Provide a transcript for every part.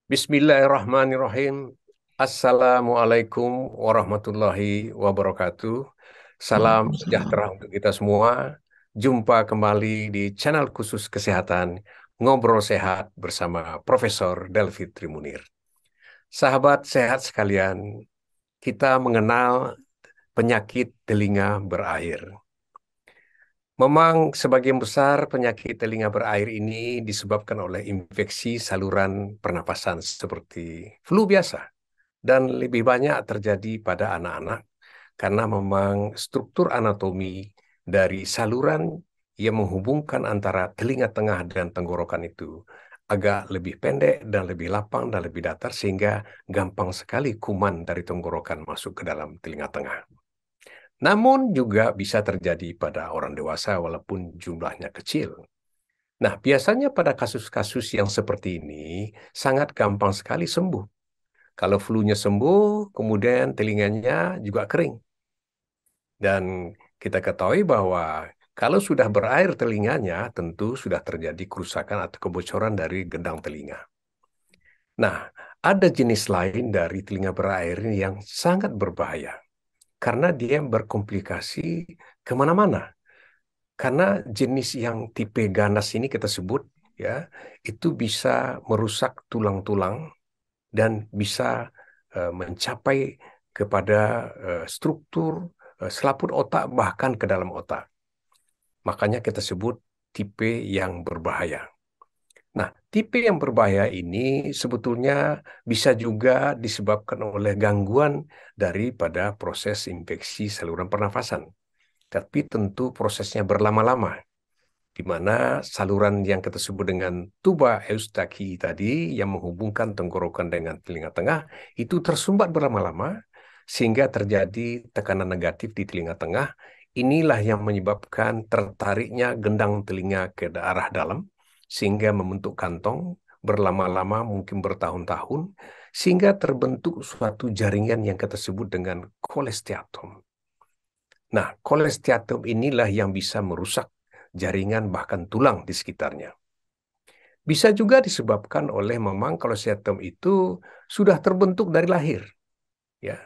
Bismillahirrahmanirrahim. Assalamualaikum warahmatullahi wabarakatuh. Salam Waalaikumsalam. sejahtera untuk kita semua. Jumpa kembali di channel khusus kesehatan Ngobrol Sehat bersama Profesor Delvi Trimunir. Sahabat sehat sekalian, kita mengenal penyakit telinga berair. Memang sebagian besar penyakit telinga berair ini disebabkan oleh infeksi saluran pernapasan seperti flu biasa dan lebih banyak terjadi pada anak-anak karena memang struktur anatomi dari saluran yang menghubungkan antara telinga tengah dan tenggorokan itu agak lebih pendek dan lebih lapang dan lebih datar sehingga gampang sekali kuman dari tenggorokan masuk ke dalam telinga tengah. Namun juga bisa terjadi pada orang dewasa walaupun jumlahnya kecil. Nah, biasanya pada kasus-kasus yang seperti ini sangat gampang sekali sembuh. Kalau flu-nya sembuh, kemudian telinganya juga kering. Dan kita ketahui bahwa kalau sudah berair telinganya, tentu sudah terjadi kerusakan atau kebocoran dari gendang telinga. Nah, ada jenis lain dari telinga berair yang sangat berbahaya karena dia berkomplikasi kemana-mana. Karena jenis yang tipe ganas ini kita sebut, ya, itu bisa merusak tulang-tulang dan bisa mencapai kepada struktur selaput otak bahkan ke dalam otak. Makanya kita sebut tipe yang berbahaya. Nah, tipe yang berbahaya ini sebetulnya bisa juga disebabkan oleh gangguan daripada proses infeksi saluran pernafasan. Tapi tentu prosesnya berlama-lama, di mana saluran yang kita sebut dengan tuba Eustaki tadi yang menghubungkan tenggorokan dengan telinga tengah itu tersumbat berlama-lama sehingga terjadi tekanan negatif di telinga tengah. Inilah yang menyebabkan tertariknya gendang telinga ke arah dalam sehingga membentuk kantong berlama-lama mungkin bertahun-tahun sehingga terbentuk suatu jaringan yang kita sebut dengan kolesteatom. Nah, kolesteatom inilah yang bisa merusak jaringan bahkan tulang di sekitarnya. Bisa juga disebabkan oleh memang kolesteatom itu sudah terbentuk dari lahir, ya.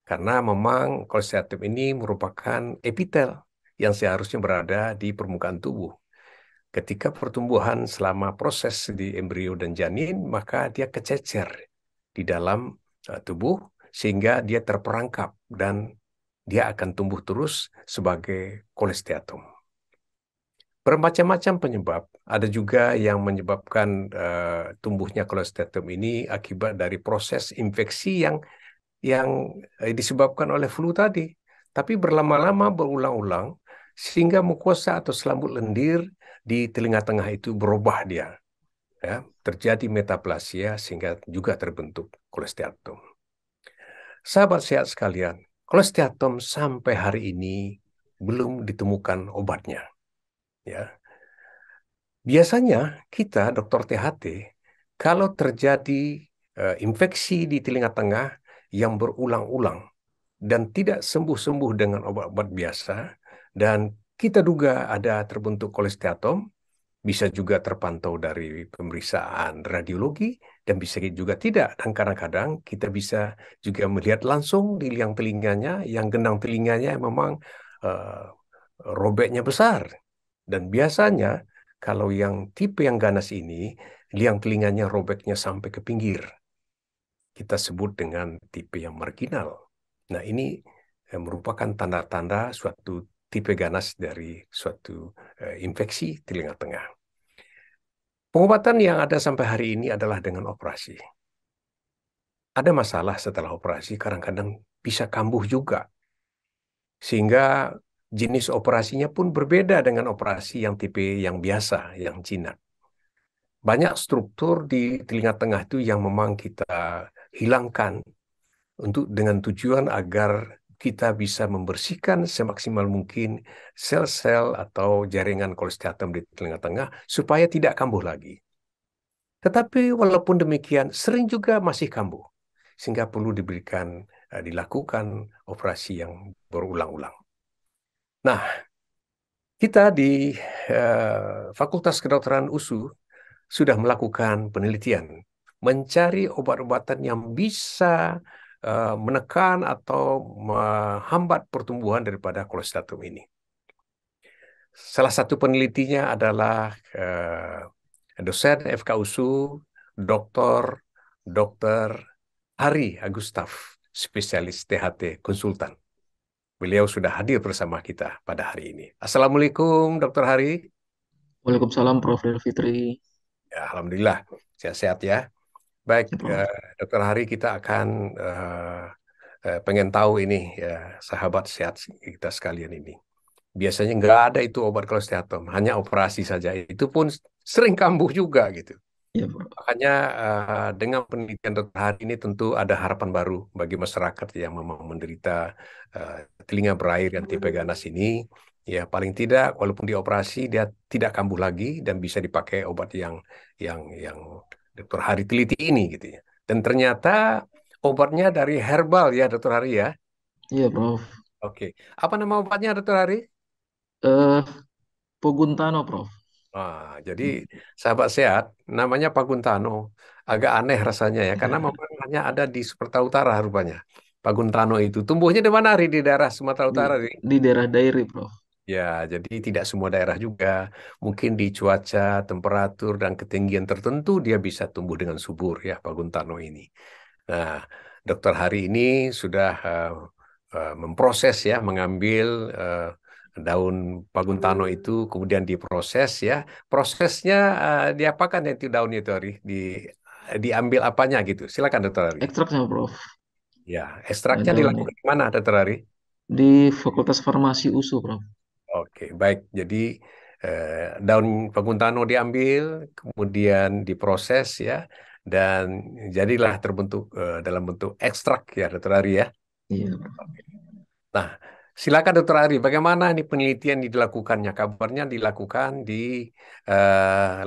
Karena memang kolesteatom ini merupakan epitel yang seharusnya berada di permukaan tubuh. Ketika pertumbuhan selama proses di embrio dan janin, maka dia kececer di dalam tubuh sehingga dia terperangkap dan dia akan tumbuh terus sebagai kolesteatom. Bermacam-macam penyebab. Ada juga yang menyebabkan tumbuhnya kolesteatom ini akibat dari proses infeksi yang disebabkan oleh flu tadi. Tapi berlama-lama berulang-ulang sehingga mukosa atau selambut lendir di telinga tengah itu berubah dia. Ya, terjadi metaplasia sehingga juga terbentuk kolesteatom. Sahabat sehat sekalian, kolesteatom sampai hari ini belum ditemukan obatnya. Ya, biasanya kita, dokter THT, kalau terjadi infeksi di telinga tengah yang berulang-ulang dan tidak sembuh-sembuh dengan obat-obat biasa, dan kita duga ada terbentuk kolesteatom, bisa juga terpantau dari pemeriksaan radiologi, dan bisa juga tidak. Dan kadang-kadang kita bisa juga melihat langsung di liang telinganya, yang gendang telinganya memang eh, robeknya besar. Dan biasanya kalau yang tipe yang ganas ini, liang telinganya robeknya sampai ke pinggir. Kita sebut dengan tipe yang marginal. Nah, ini merupakan tanda-tanda suatu tipe ganas dari suatu infeksi telinga tengah. Pengobatan yang ada sampai hari ini adalah dengan operasi. Ada masalah setelah operasi, kadang-kadang bisa kambuh juga. Sehingga jenis operasinya pun berbeda dengan operasi yang tipe yang biasa, yang jinak. Banyak struktur di telinga tengah itu yang memang kita hilangkan untuk dengan tujuan agar kita bisa membersihkan semaksimal mungkin sel-sel atau jaringan kolesteatom di telinga tengah supaya tidak kambuh lagi. Tetapi walaupun demikian, sering juga masih kambuh, sehingga perlu dilakukan operasi yang berulang-ulang. Nah, kita di Fakultas Kedokteran USU sudah melakukan penelitian mencari obat-obatan yang bisa menekan atau menghambat pertumbuhan daripada kolesteatum ini. Salah satu penelitinya adalah dosen FKUSU, Dr. Dr. Hari Agustaf, spesialis THT konsultan. Beliau sudah hadir bersama kita pada hari ini. Assalamualaikum, Dr. Hari. Waalaikumsalam Prof. Del Fitri. Ya, Alhamdulillah, sehat-sehat ya. Baik, Ya, Prof. Dr. Hari, kita akan pengen tahu ini, ya, sahabat sehat kita sekalian ini. Biasanya nggak ada itu obat kolesteatom, hanya operasi saja. Itu pun sering kambuh juga gitu. Ya, Prof. Makanya dengan penelitian Dr. Hari ini tentu ada harapan baru bagi masyarakat yang memang menderita eh, telinga berair dan tipe ganas ini. Ya paling tidak walaupun dioperasi dia tidak kambuh lagi dan bisa dipakai obat yang Dr. Hari teliti ini gitu ya. Dan ternyata obatnya dari herbal ya Dr. Hari ya. Iya, Prof. Oke. Apa nama obatnya Dr. Hari? Eh, Poguntano, Prof. Jadi sahabat sehat, namanya Paguntano. Agak aneh rasanya ya, karena memang hanya ada di Sumatera Utara rupanya. Paguntano itu tumbuhnya di mana, Ri? Di daerah Sumatera Di Utara, Ri? di daerah Dairi, Prof. Ya, jadi tidak semua daerah juga. Mungkin di cuaca, temperatur, dan ketinggian tertentu dia bisa tumbuh dengan subur ya, Paguntano ini. Nah, Dokter Hari ini sudah memproses ya, mengambil daun paguntano itu kemudian diproses ya. Prosesnya diapakan itu daunnya itu Ari? Diambil apanya gitu. Silakan Dokter Ari. Ekstraknya, Prof. Ya, ekstraknya Daunnya. dilakukan di mana Dokter Ari? Di Fakultas Farmasi USU, Prof. Oke, baik. Jadi eh, daun paguntano diambil, kemudian diproses ya, dan jadilah terbentuk dalam bentuk ekstrak ya Dokter Ari ya. Iya, Prof. Nah, silakan Dokter Ari, bagaimana ini penelitian dilakukannya? Kabarnya dilakukan di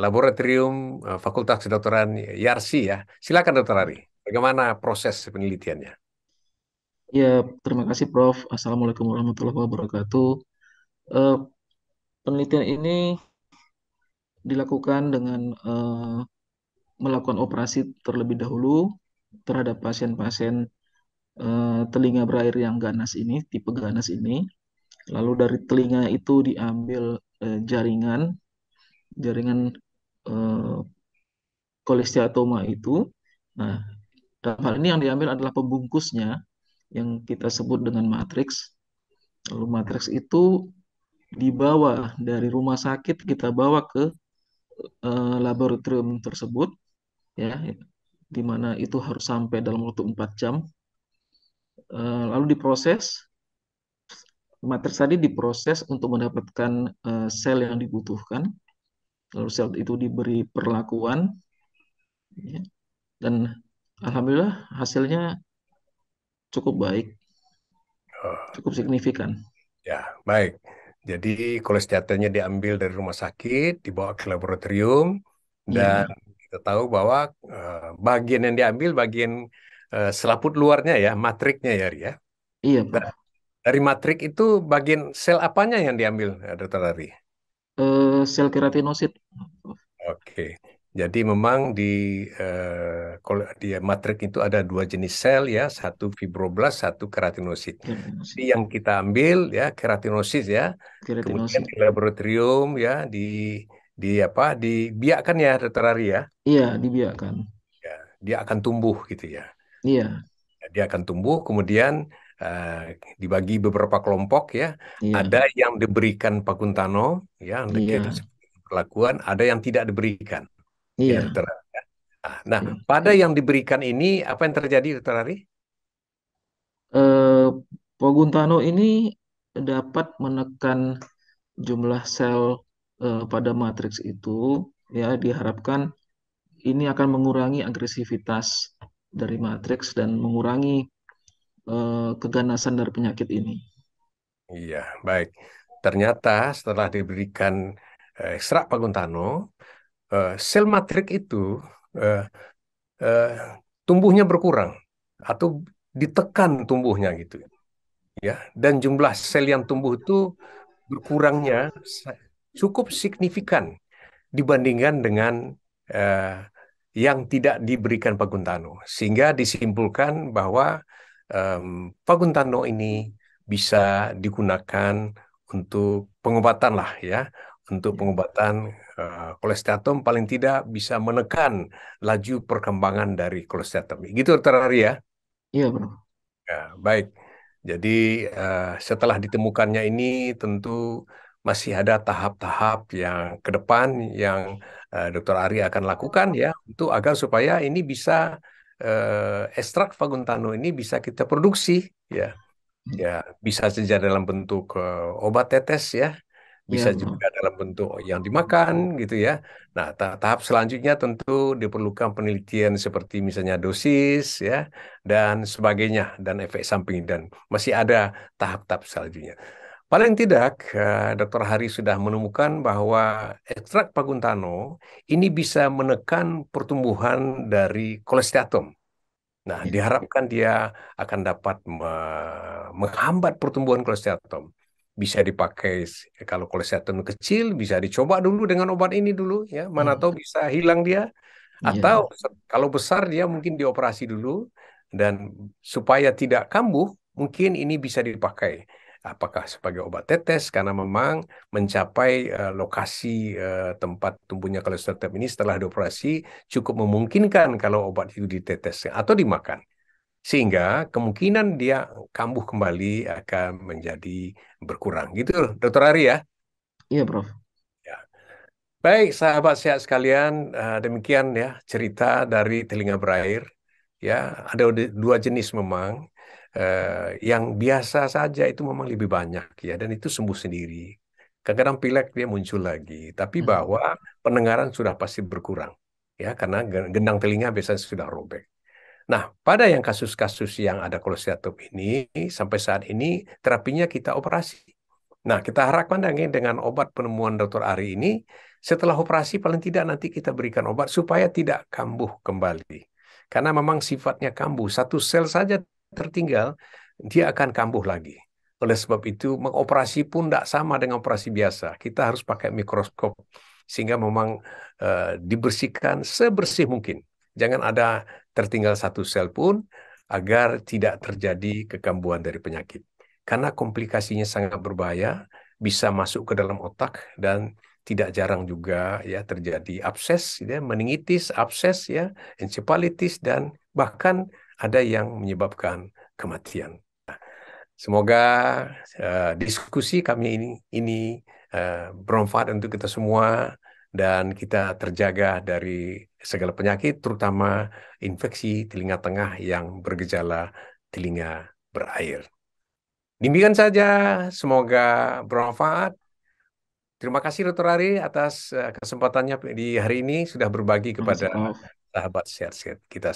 laboratorium Fakultas Kedokteran Yarsi ya. Silakan Dokter Ari, bagaimana proses penelitiannya? Ya, terima kasih, Prof. Assalamualaikum warahmatullahi wabarakatuh. Eh, Penelitian ini dilakukan dengan melakukan operasi terlebih dahulu terhadap pasien-pasien telinga berair yang ganas ini, tipe ganas ini. Lalu dari telinga itu diambil jaringan jaringan eh, kolesteatoma itu. Nah, dalam hal ini yang diambil adalah pembungkusnya yang kita sebut dengan matriks. Lalu matriks itu dibawa dari rumah sakit, kita bawa ke laboratorium tersebut, ya, di mana itu harus sampai dalam waktu 4 jam. Lalu diproses, matriks tadi diproses untuk mendapatkan sel yang dibutuhkan. Lalu sel itu diberi perlakuan, ya, dan alhamdulillah hasilnya cukup baik, Oh, cukup signifikan. ya, baik. Jadi kolesteaternya diambil dari rumah sakit, dibawa ke laboratorium, dan Iya, kita tahu bahwa bagian yang diambil bagian selaput luarnya ya, matriknya ya, Ri, ya. iya, Nah, Prof. dari matrik itu bagian sel apanya yang diambil, Dokter Ari? Sel keratinosit, Prof. Oke, jadi memang kalau di matrik itu ada dua jenis sel ya, satu fibroblast, satu keratinosit. Jadi Keratinosit, yang kita ambil ya keratinosit ya, kemudian keratinosit. di laboratorium ya di apa dibiarkan ya, Dokter Ari ya, Iya, dibiarkan. ya dia akan tumbuh gitu ya. Iya, Dia akan tumbuh, kemudian eh, dibagi beberapa kelompok ya. Ada iya, yang diberikan Pakuntano, ya, untuk kita iya, perlakuan. Ada yang tidak diberikan, ya, iya. Dokter. Nah, Iya. pada yang diberikan ini apa yang terjadi, Dokter Ari? Eh, Poguntano ini dapat menekan jumlah sel pada matriks itu, ya, diharapkan ini akan mengurangi agresivitas dari matriks dan mengurangi keganasan dari penyakit ini. Iya, baik. Ternyata setelah diberikan ekstrak Pakuntano, sel matrik itu eh, eh, tumbuhnya berkurang atau ditekan tumbuhnya gitu ya. Dan jumlah sel yang tumbuh itu berkurangnya sa- cukup signifikan dibandingkan dengan eh, yang tidak diberikan Paguntano, sehingga disimpulkan bahwa Paguntano ini bisa digunakan untuk pengobatan lah ya, untuk Ya. pengobatan kolesteatom paling tidak bisa menekan laju perkembangan dari kolesteatom. Gitu, Dr. Ari ya. Iya, Bro. Ya, baik. Jadi setelah ditemukannya ini tentu masih ada tahap-tahap yang ke depan yang Dr. Ari akan lakukan ya untuk agar supaya ini bisa ekstrak Faguntano ini bisa kita produksi ya. Ya, bisa saja dalam bentuk obat tetes ya, bisa Iya, Bro. juga dalam bentuk yang dimakan gitu ya. Nah, tahap selanjutnya tentu diperlukan penelitian seperti misalnya dosis ya dan sebagainya dan efek samping dan masih ada tahap-tahap selanjutnya. Paling tidak, Dr. Hari sudah menemukan bahwa ekstrak Paguntano ini bisa menekan pertumbuhan dari kolesteatom. Nah, Ya. diharapkan dia akan dapat menghambat pertumbuhan kolesteatom. Bisa dipakai kalau kolesteatom kecil, bisa dicoba dulu dengan obat ini dulu ya. Mana Hmm. tahu bisa hilang dia. Iya. Atau kalau besar dia mungkin dioperasi dulu dan supaya tidak kambuh, mungkin ini bisa dipakai. Apakah sebagai obat tetes karena memang mencapai lokasi tempat tumbuhnya kolesterom ini setelah dioperasi cukup memungkinkan kalau obat itu ditetes atau dimakan. Sehingga kemungkinan dia kambuh kembali akan menjadi berkurang. Gitu, Dokter Ari ya. Iya, Prof. Ya. Baik, sahabat sehat sekalian, demikian ya cerita dari telinga berair. Ya, ada dua jenis memang. Yang biasa saja itu memang lebih banyak ya, dan itu sembuh sendiri. Kadang-kadang pilek dia muncul lagi, tapi Hmm. bahwa pendengaran sudah pasti berkurang ya, karena gendang telinga biasanya sudah robek. Nah, pada yang kasus-kasus yang ada kolesteatom ini, sampai saat ini terapinya kita operasi. Nah, kita harapkan dengan obat penemuan Dr. Ari ini, setelah operasi paling tidak nanti kita berikan obat supaya tidak kambuh kembali. Karena memang sifatnya kambuh, satu sel saja tertinggal, dia akan kambuh lagi. Oleh sebab itu, mengoperasi pun tidak sama dengan operasi biasa. Kita harus pakai mikroskop, sehingga memang dibersihkan sebersih mungkin. Jangan ada tertinggal satu sel pun, agar tidak terjadi kekambuhan dari penyakit. Karena komplikasinya sangat berbahaya, bisa masuk ke dalam otak dan tidak jarang juga ya terjadi abses, ya, meningitis, abses, ya, encephalitis dan bahkan ada yang menyebabkan kematian. Semoga diskusi kami ini bermanfaat untuk kita semua dan kita terjaga dari segala penyakit, terutama infeksi telinga tengah yang bergejala telinga berair. Demikian saja, semoga bermanfaat. Terima kasih Dr. Ari atas kesempatannya di hari ini sudah berbagi kepada Makasih, Prof. sahabat sehat-sehat kita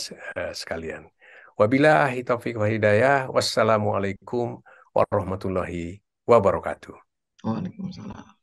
sekalian. Wabillahi taufiq wa hidayah. Wassalamualaikum warahmatullahi wabarakatuh. Waalaikumsalam.